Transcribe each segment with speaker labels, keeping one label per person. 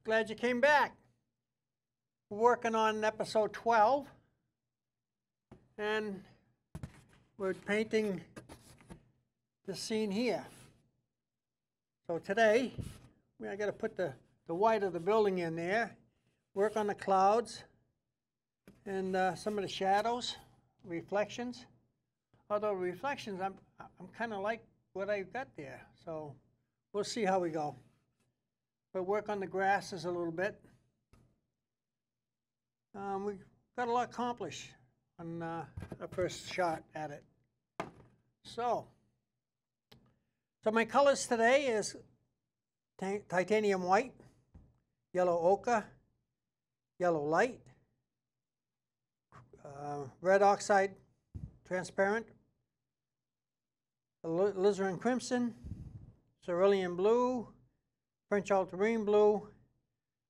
Speaker 1: glad you came back. We're working on episode 12, and we're painting the scene here. So today, I got to put the white of the building in there, work on the clouds, and some of the shadows, reflections. Although reflections, I'm kind of like what I got there. So we'll see how we go. But work on the grasses a little bit. We got a lot accomplished on our first shot at it. So my colors today is titanium white, yellow ochre, yellow light, red oxide transparent, alizarin crimson, cerulean blue, French ultramarine blue.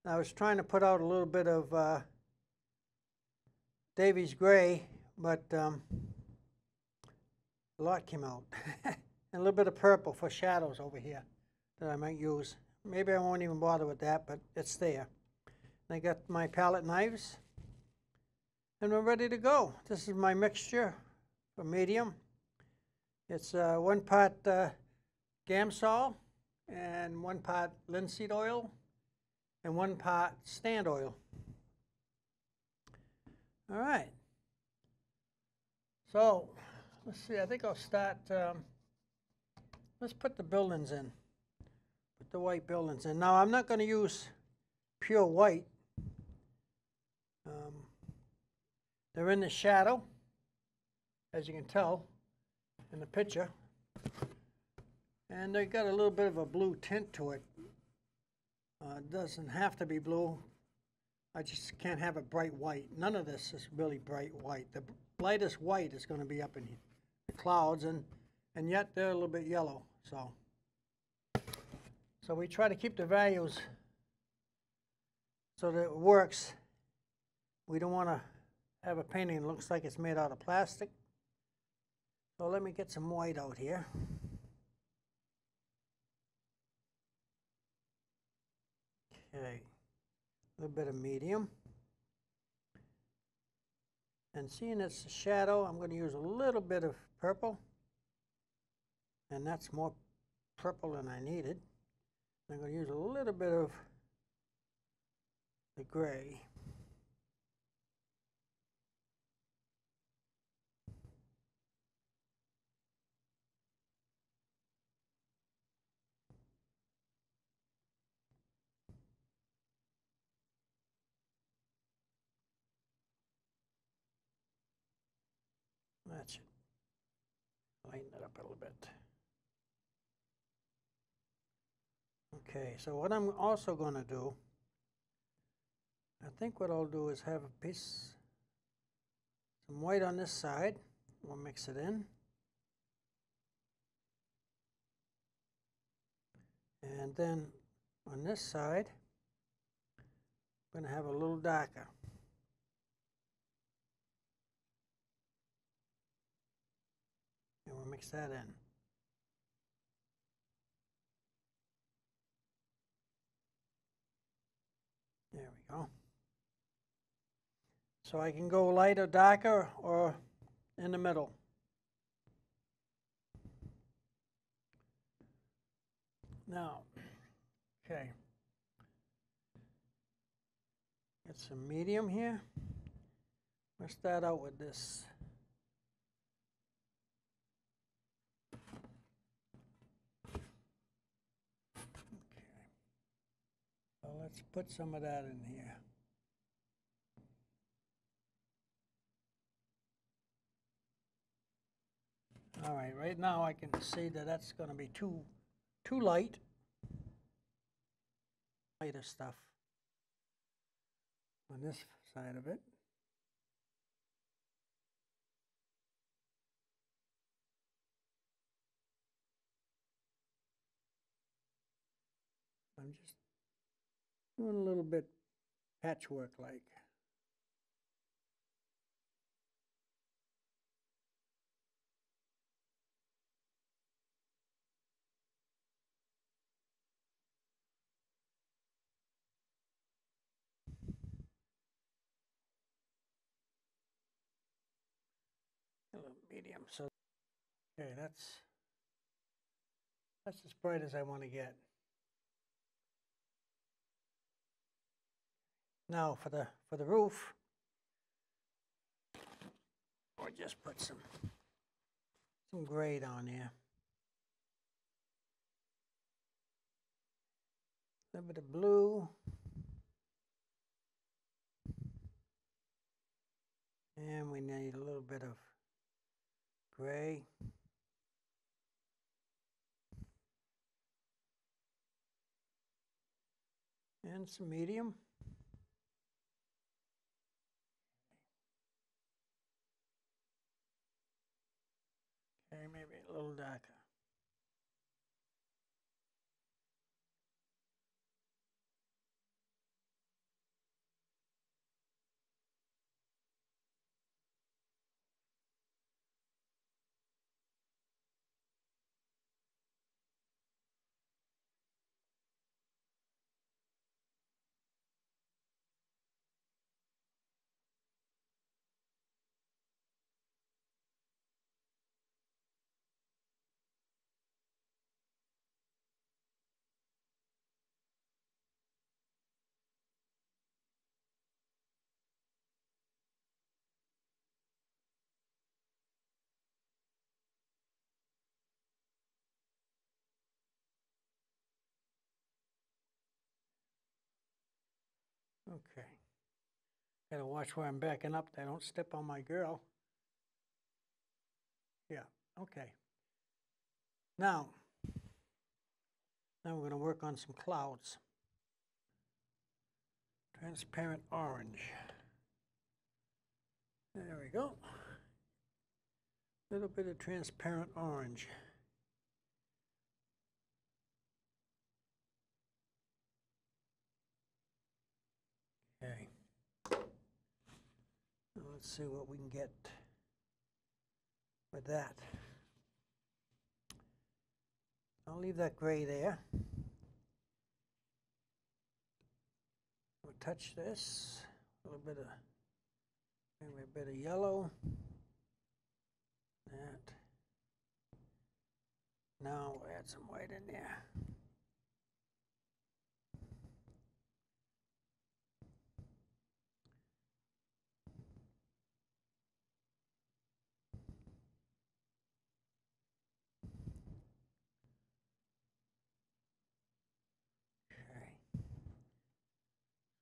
Speaker 1: I was trying to put out a little bit of Davies gray, but a lot came out. And a little bit of purple for shadows over here that I might use. Maybe I won't even bother with that, but it's there. And I got my palette knives, and we're ready to go. This is my mixture for medium. It's 1 part Gamsol, and 1 part linseed oil, and 1 part stand oil. All right. So let's see. I think I'll start. Let's put the buildings in. Put the white buildings in. Now I'm not going to use pure white. They're in the shadow, as you can tell in the picture. And they got a little bit of a blue tint to it. It doesn't have to be blue. I just can't have it bright white. None of this is really bright white. The lightest white is going to be up in the clouds, and yet they're a little bit yellow. So we try to keep the values so that it works. We don't want to have a painting that looks like it's made out of plastic. So let me get some white out here. Okay, a little bit of medium. And seeing it's a shadow, I'm going to use a little bit of purple. And that's more purple than I needed. I'm going to use a little bit of the gray. That should lighten it up a little bit. Okay, so what I'm also going to do, I think what I'll do is have a piece, some white on this side. We'll mix it in. And then on this side, I'm going to have a little darker. And we'll mix that in. There we go. So I can go lighter, darker, or in the middle. Now, okay. Get some medium here. Let's start out with this. So let's put some of that in here. All right, right now I can see that that's going to be too light. Lighter stuff on this side of it. I'm just doing a little bit patchwork like. medium. So, okay, that's as bright as I want to get. Now for the roof, or just put some gray down there. A little bit of blue. And we need a little bit of gray. And some medium. Okay, maybe a little darker. Okay. Gotta watch where I'm backing up. I don't step on my girl. Yeah, okay. Now we're going to work on some clouds. Transparent orange. There we go. A little bit of transparent orange. Okay. Now let's see what we can get with that. I'll leave that gray there. We'll touch this. A little bit of, maybe a bit of yellow. That. Now we'll add some white in there.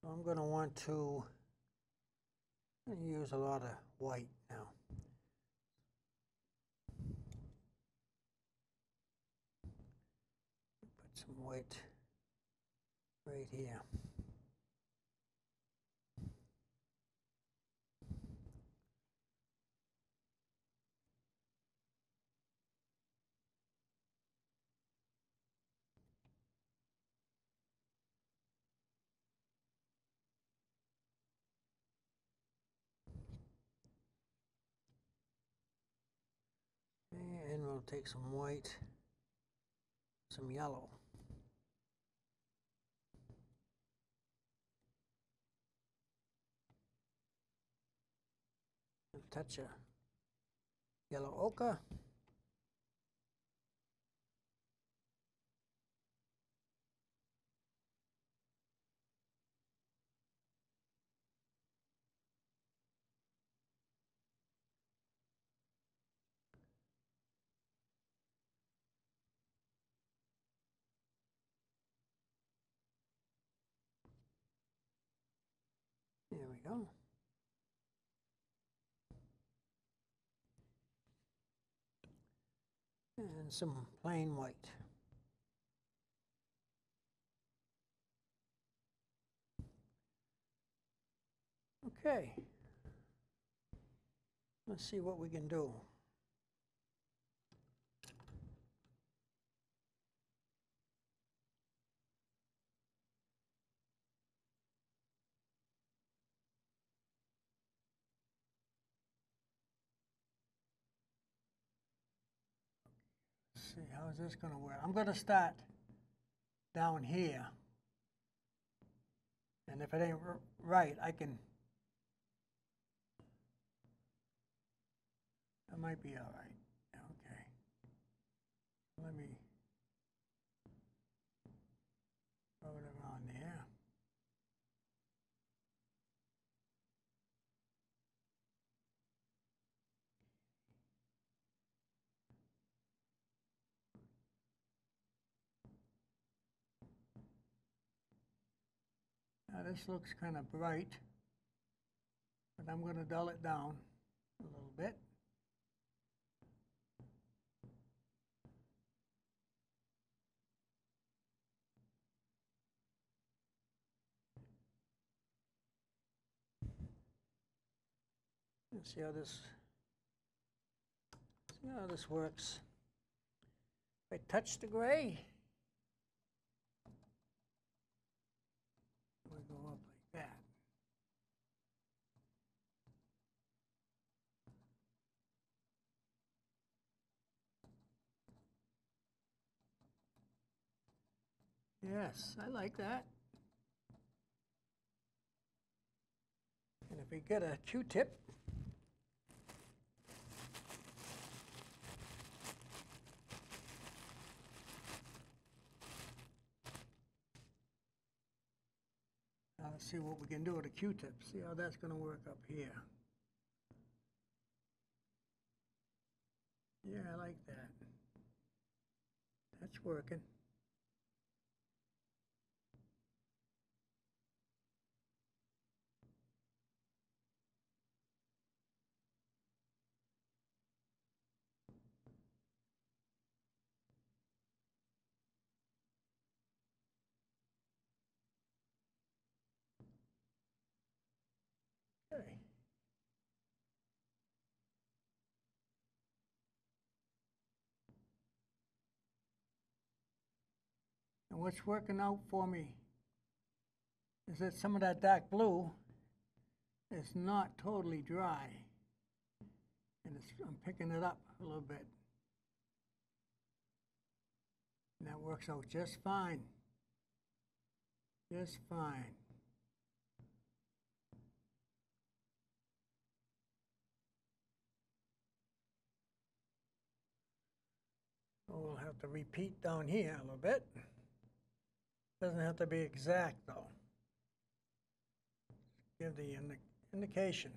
Speaker 1: I'm going to want to use a lot of white now. Put some white right here. And we'll take some white, some yellow. And a touch of yellow ochre. There we go. And some plain white. Okay. Let's see what we can do. Let's see, how is this going to work? I'm going to start down here. And if it ain't right, I can That might be all right. Okay. Let me throw it around there. Now this looks kind of bright, but I'm going to dull it down a little bit. Let's see how this works. If I touch the gray, we go up like that. Yes, I like that. And if we get a Q-tip, now let's see what we can do with a Q-tip. See how that's going to work up here. Yeah, I like that. That's working. Okay. And what's working out for me is that some of that dark blue is not totally dry. And I'm picking it up a little bit. And that works out just fine. Just fine. We'll have to repeat down here a little bit. Doesn't have to be exact though. Give the indication.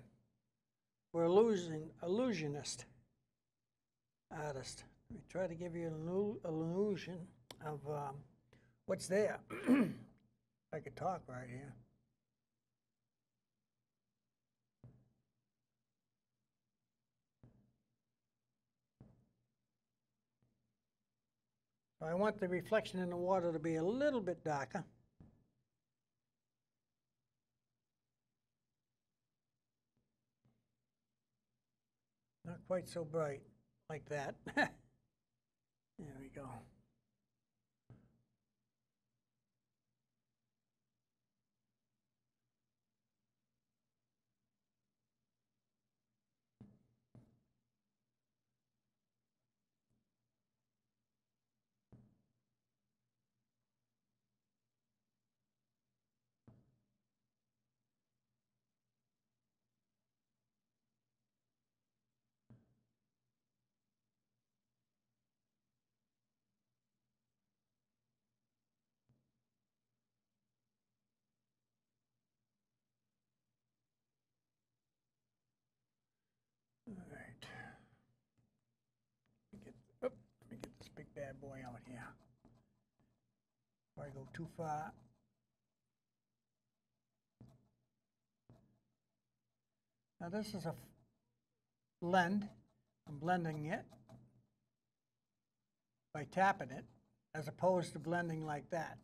Speaker 1: We're illusionist artist. We try to give you an illusion of what's there. I could talk right here. So I want the reflection in the water to be a little bit darker. Not quite so bright like that. There we go. All right. Let me get this big bad boy out here. Before I go too far. Now this is a blend. I'm blending it by tapping it, as opposed to blending like that.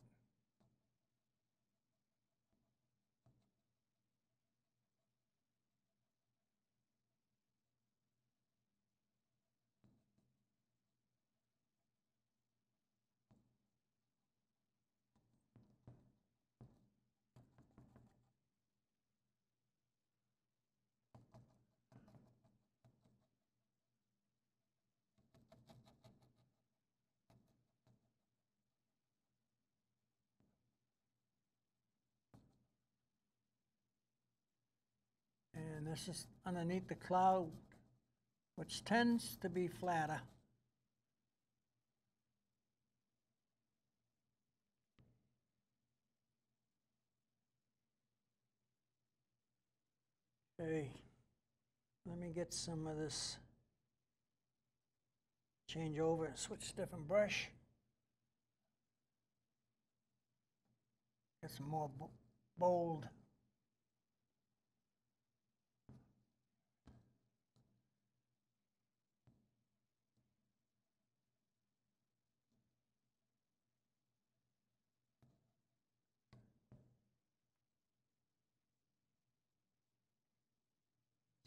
Speaker 1: And this is underneath the cloud which tends to be flatter. Okay, let me get some of this, change over and switch different brush. Get some more bold.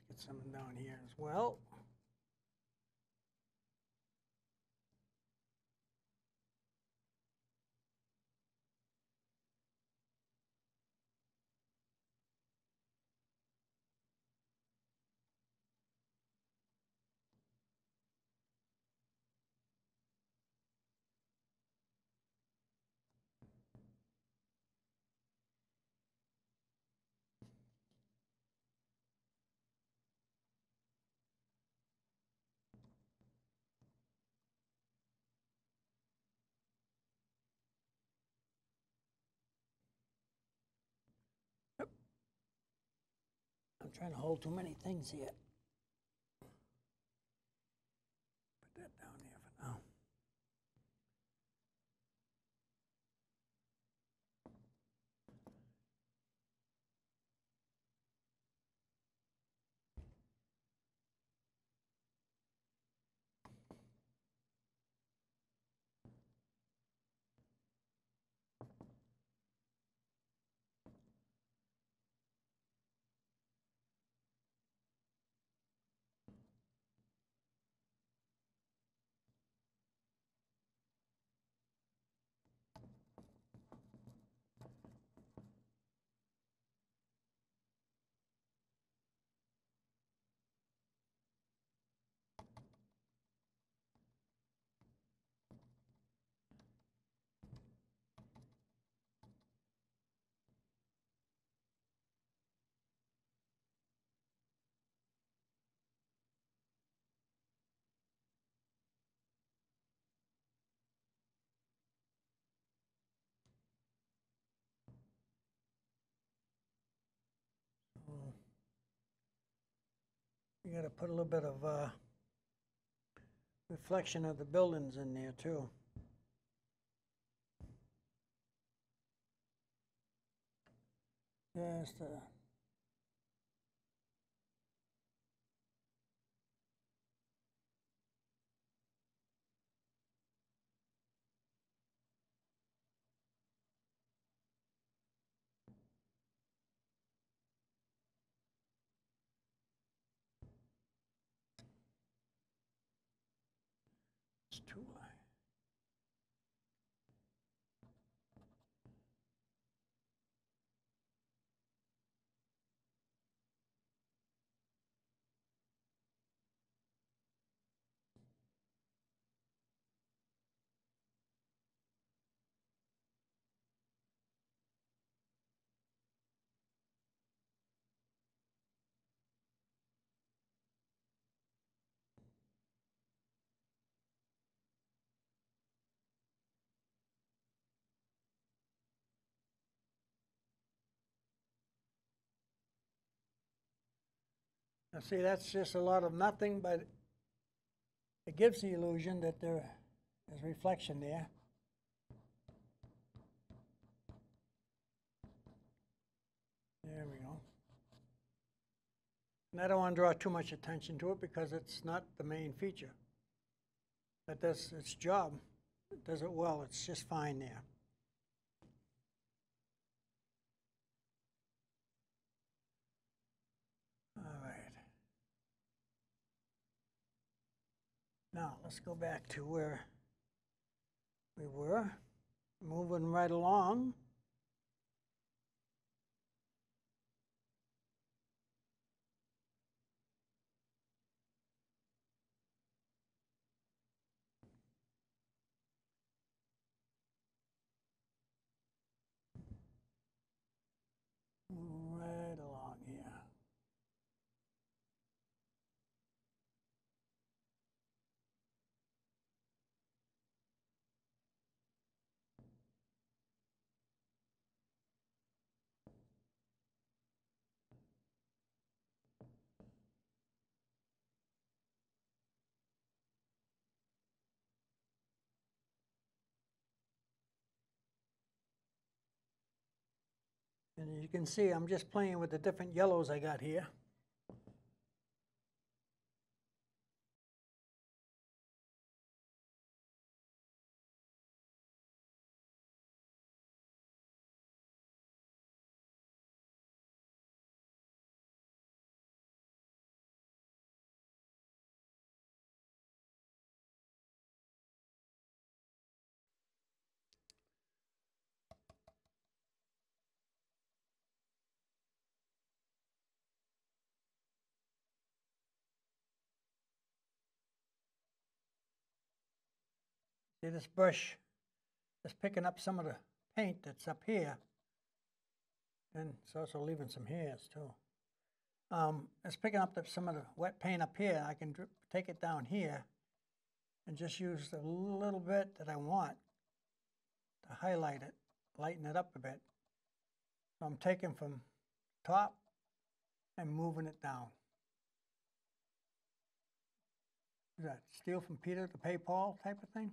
Speaker 1: Get some down here as well. I'm trying to hold too many things here. Put that down there for now. You got to put a little bit of reflection of the buildings in there too. Just it's too high. Now see, that's just a lot of nothing, but it gives the illusion that there is reflection there. There we go. And I don't want to draw too much attention to it because it's not the main feature. But that's its job. It does it well. It's just fine there. All right. Now, let's go back to where we were. Moving right along. Right along here. And as you can see, I'm just playing with the different yellows I got here. See, this brush is picking up some of the paint that's up here, and it's also leaving some hairs too. It's picking up some of the wet paint up here. I can take it down here and just use the little bit that I want to highlight it, lighten it up a bit. So I'm taking from top and moving it down. Is that steal from Peter to pay Paul type of thing?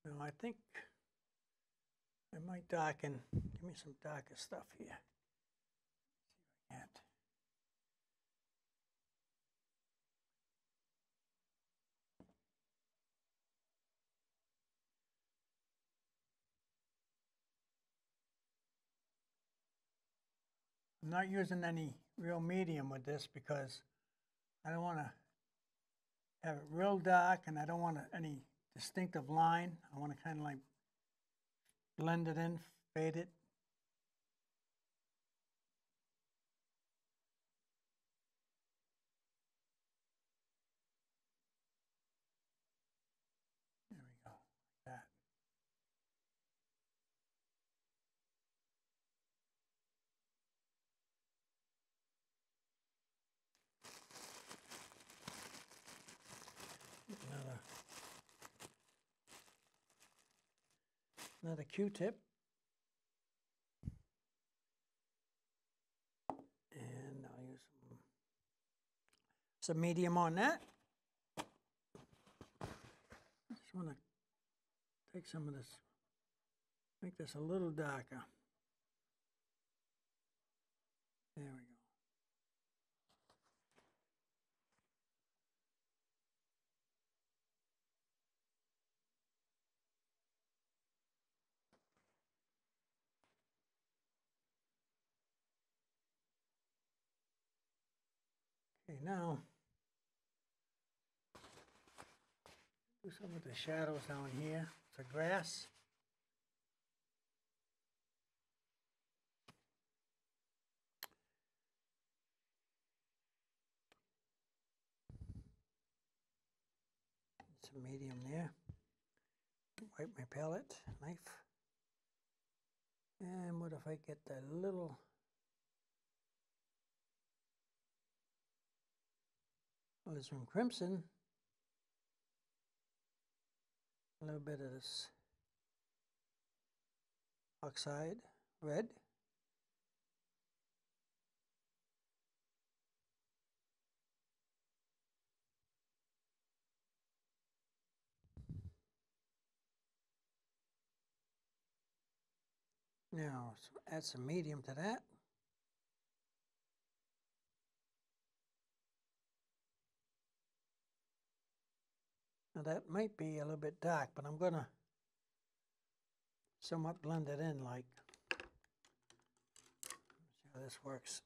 Speaker 1: No, I think I might darken. Give me some darker stuff here. See if I can't. I'm not using any real medium with this because I don't want to have it real dark and I don't want any distinctive line. I want to kind of like blend it in, fade it. There we go, like that. Another Q-tip. And I'll use some medium on that. I just want to take some of this, make this a little darker. There we go. Okay, now do some of the shadows down here. The grass. Some medium there. Wipe my palette knife. And what if I get that little alizarin crimson, a little bit of this oxide red. Now add some medium to that. Now that might be a little bit dark, but I'm gonna somewhat blend it in like. See how this works.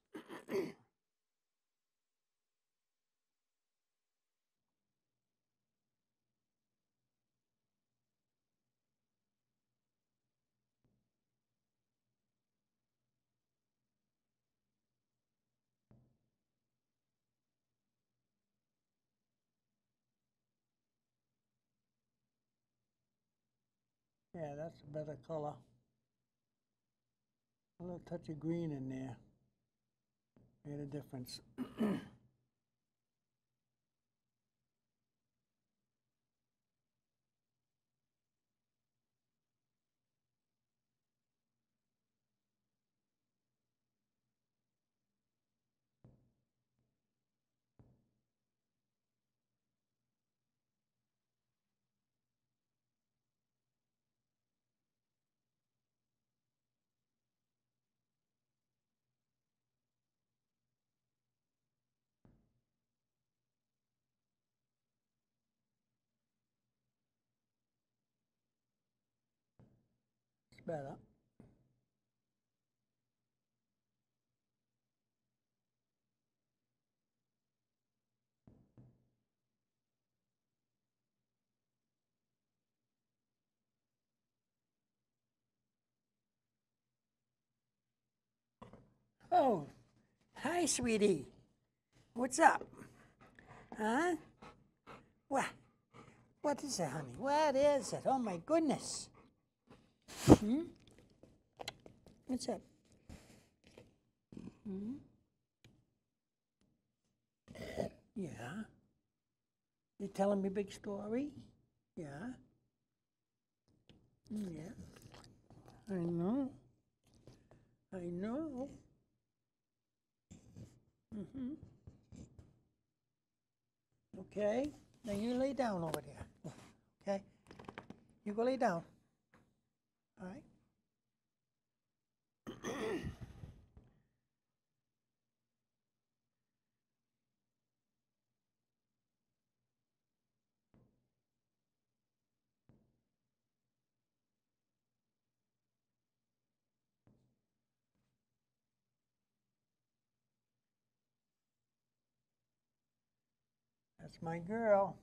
Speaker 1: Yeah, that's a better color. A little touch of green in there made a difference. better. Oh, hi, sweetie. What's up? Huh? What? What is it, honey? What is it? Oh, my goodness. Hmm? What's up? Hmm? Yeah. You telling me a big story? Yeah. Yeah. I know. I know. Mm-hmm. Okay. Now you lay down over there. Okay? You go lay down. All right? That's my girl.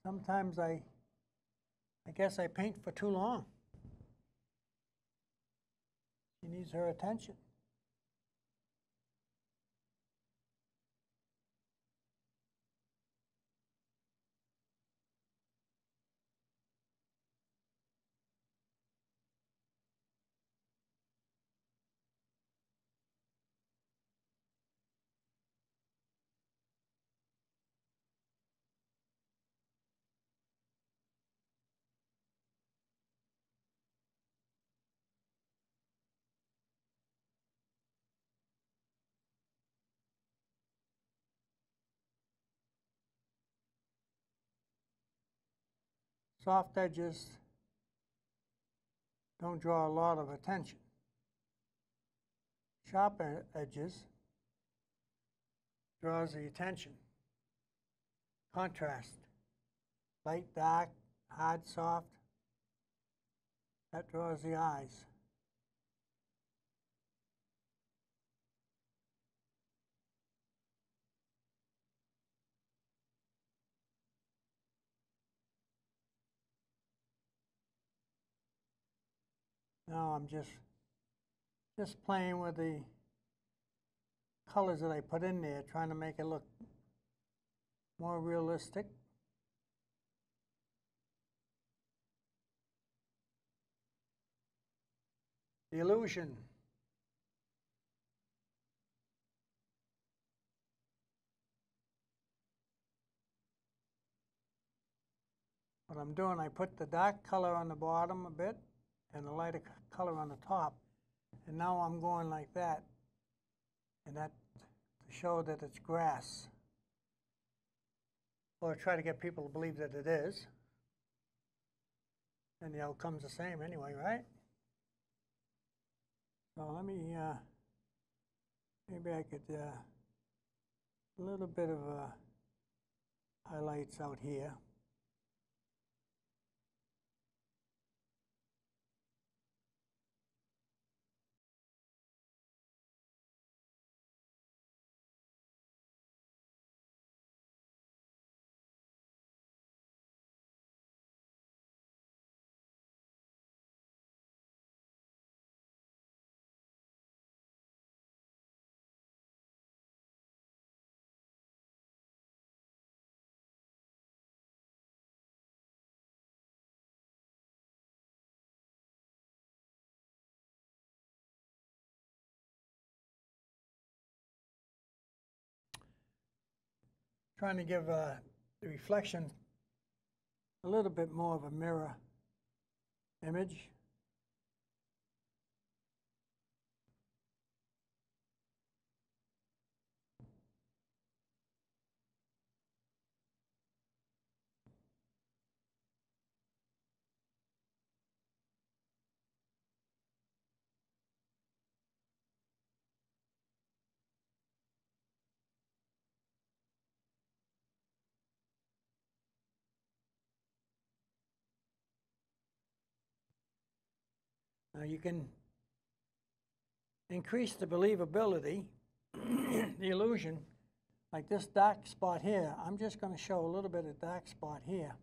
Speaker 1: Sometimes I guess I paint for too long. She needs her attention. Soft edges don't draw a lot of attention. Sharp edges draws the attention. Contrast. Light, dark, hard, soft. That draws the eyes. Now I'm just playing with the colors that I put in there, trying to make it look more realistic. The illusion. What I'm doing, I put the dark color on the bottom a bit and the lighter color on the top. And now I'm going like that, and that to show that it's grass. Or try to get people to believe that it is. And the outcome's the same anyway, right? So let me, maybe I could, a little bit of highlights out here. Trying to give the reflection a little bit more of a mirror image. Now you can increase the believability, the illusion, like this dark spot here. I'm just going to show a little bit of dark spot here.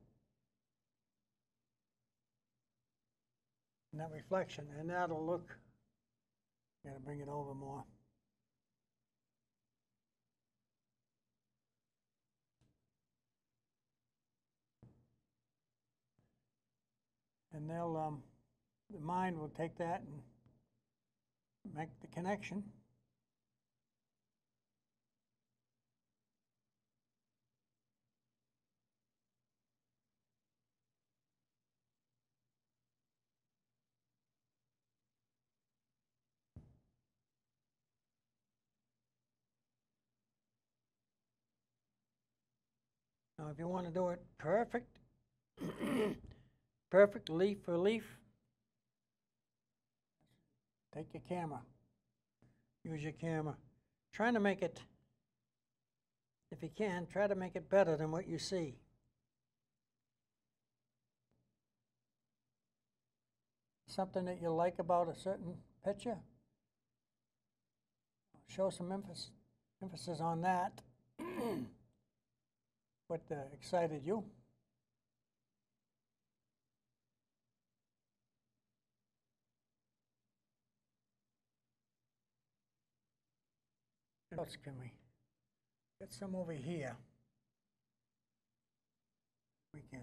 Speaker 1: And that reflection, and that'll look, gotta bring it over more. And they'll, the mind will take that and make the connection. Now, if you want to do it perfect, perfect leaf for leaf, take your camera, use your camera. Trying to make it, if you can, try to make it better than what you see. Something that you like about a certain picture, show some emphasis on that. What excited you. What else can we get some over here? We can.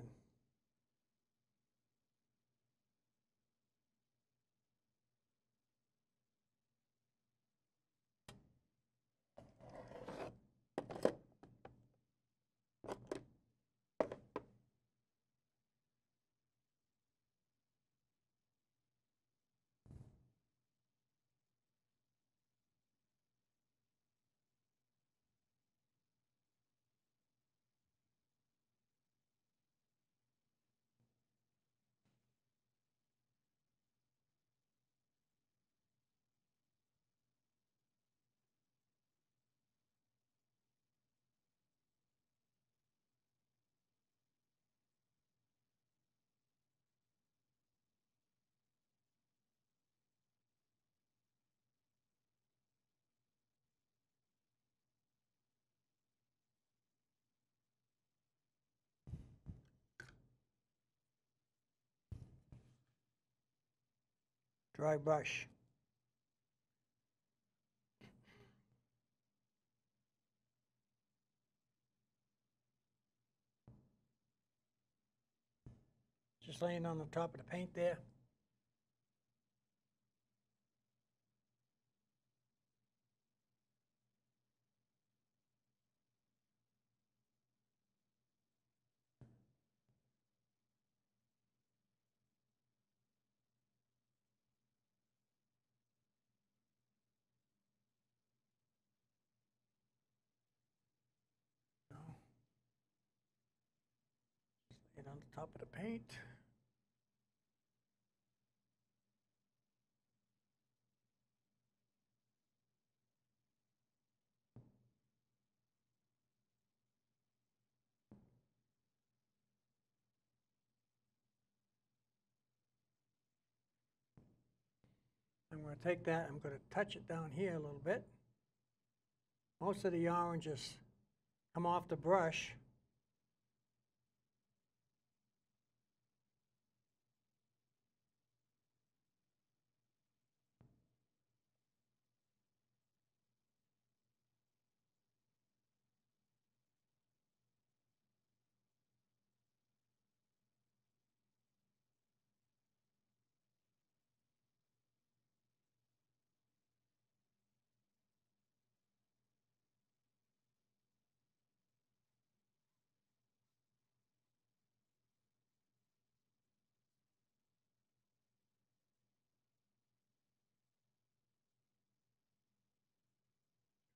Speaker 1: Dry brush. Just laying on the top of the paint there. Just lay it on the top of the paint. I'm going to take that, I'm going to touch it down here a little bit. Most of the oranges come off the brush.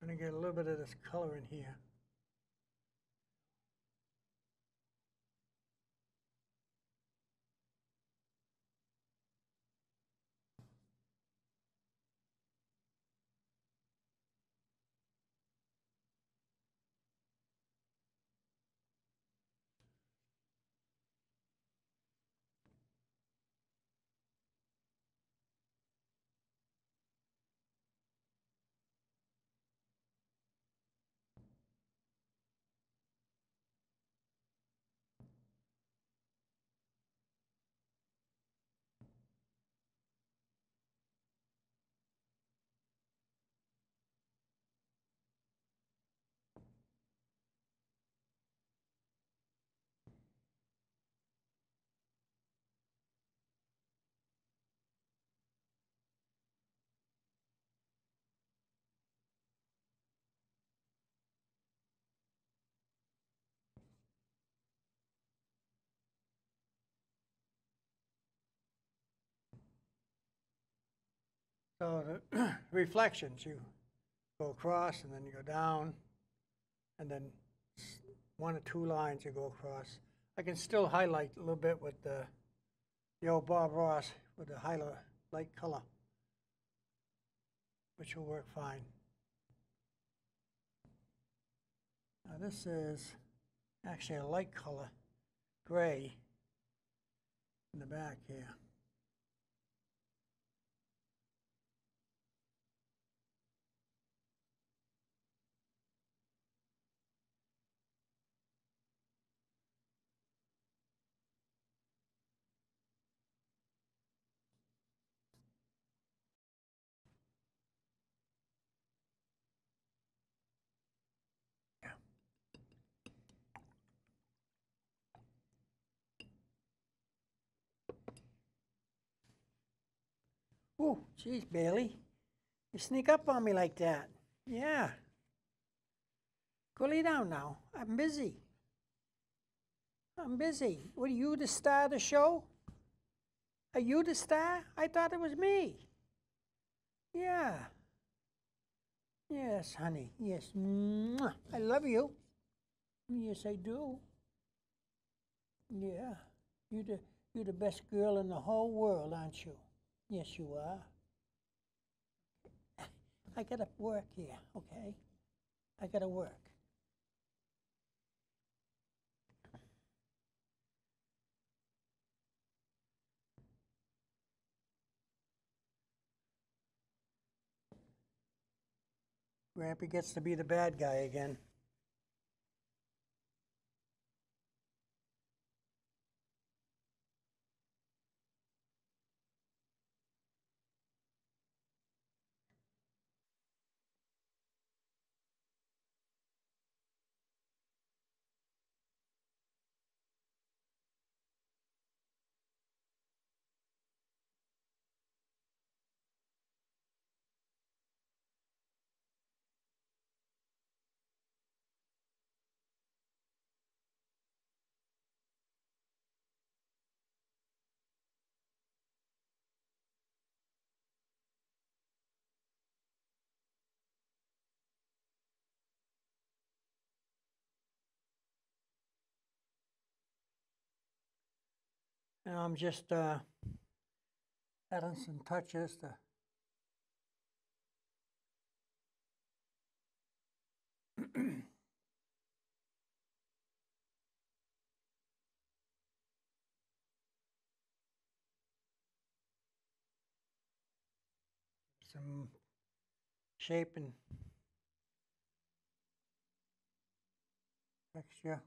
Speaker 1: I'm going to get a little bit of this color in here. So the reflections, you go across and then you go down, and then one or two lines you go across. I can still highlight a little bit with the old Bob Ross with the light color, which will work fine. Now this is actually a light color, gray, in the back here. Oh, geez, Bailey. You sneak up on me like that. Yeah. Go lay down now. I'm busy. I'm busy. What, are you the star of the show? Are you the star? I thought it was me. Yeah. Yes, honey. Yes. Mwah. I love you. Yes, I do. Yeah. You're the best girl in the whole world, aren't you? Yes, you are. I gotta work here, okay? I gotta work. Grampy gets to be the bad guy again. And I'm just adding some touches to some shape and texture.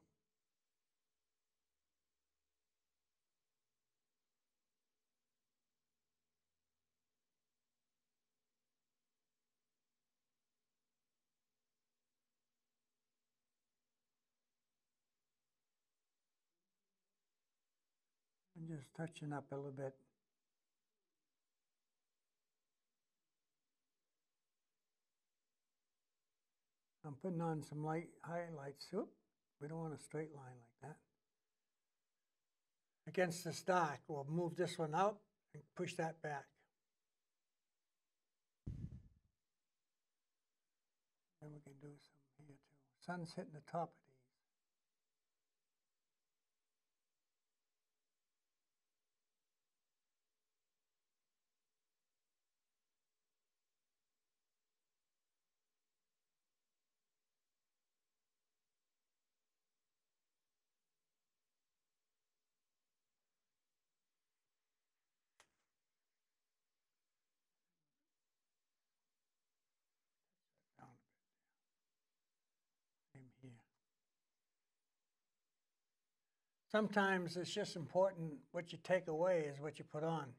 Speaker 1: I'm just touching up a little bit. I'm putting on some light highlights. Oop, we don't want a straight line like that. Against this dark, we'll move this one out and push that back. And we can do some here too. Sun's hitting the top of these. Down a bit. Same here. Sometimes it's just important what you take away is what you put on.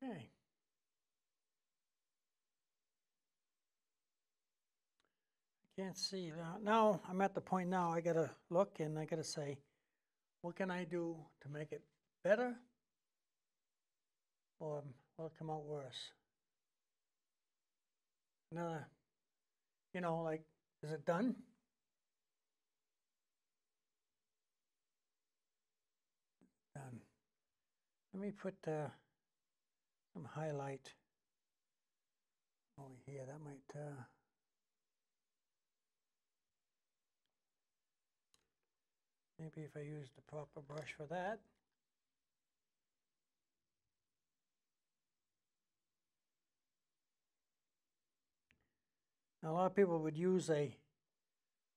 Speaker 1: Okay. Can't see. Now I'm at the point now I gotta look and I gotta say, what can I do to make it better? Or will it come out worse? Another, like, is it done? Done. Let me put some highlight over here. That might, maybe if I use the proper brush for that. Now, a lot of people would use a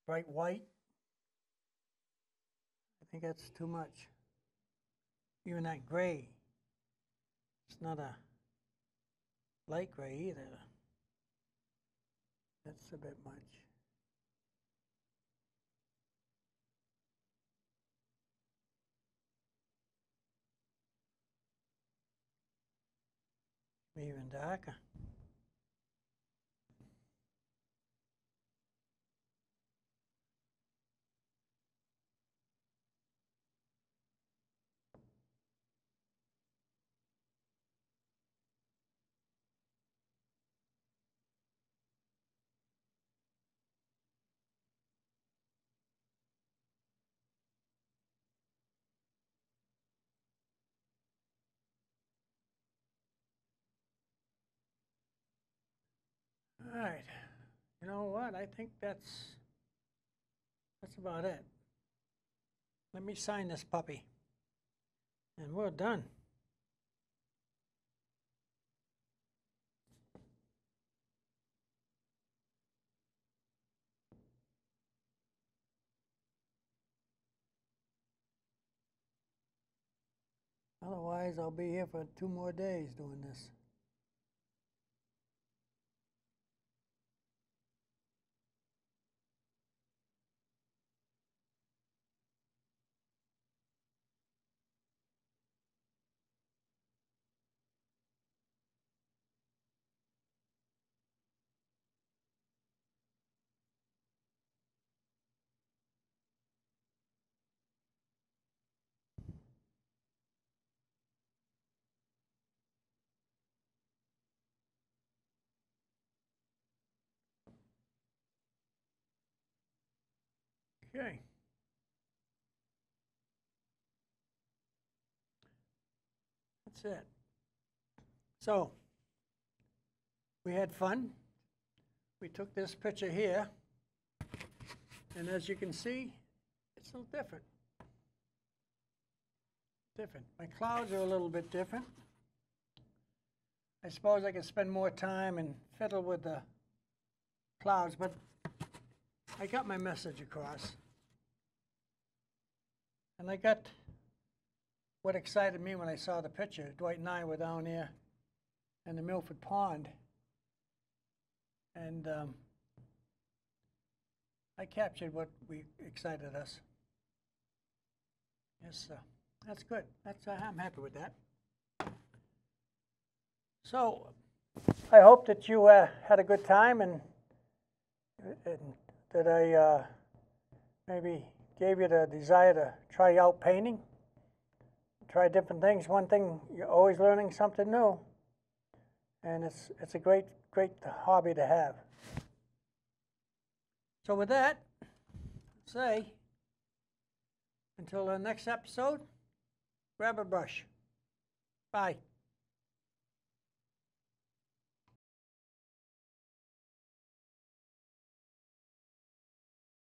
Speaker 1: bright white. I think that's too much. Even that gray. It's not a light gray either. That's a bit much. Maybe even darker. All right. You know what? I think that's about it. Let me sign this puppy. And we're done. Otherwise, I'll be here for 2 more days doing this. Okay. That's it. So, we had fun. We took this picture here, and as you can see, it's a little different. My clouds are a little bit different. I suppose I could spend more time and fiddle with the clouds, but I got my message across. And I got what excited me when I saw the picture. Dwight and I were down there in the Milford Pond, and I captured what excited us. Yes, that's good. I'm happy with that. So, I hope that you had a good time and that I maybe gave you the desire to try out painting, try different things. One thing, you're always learning something new, and it's a great hobby to have. So with that, say, until the next episode, grab a brush. Bye.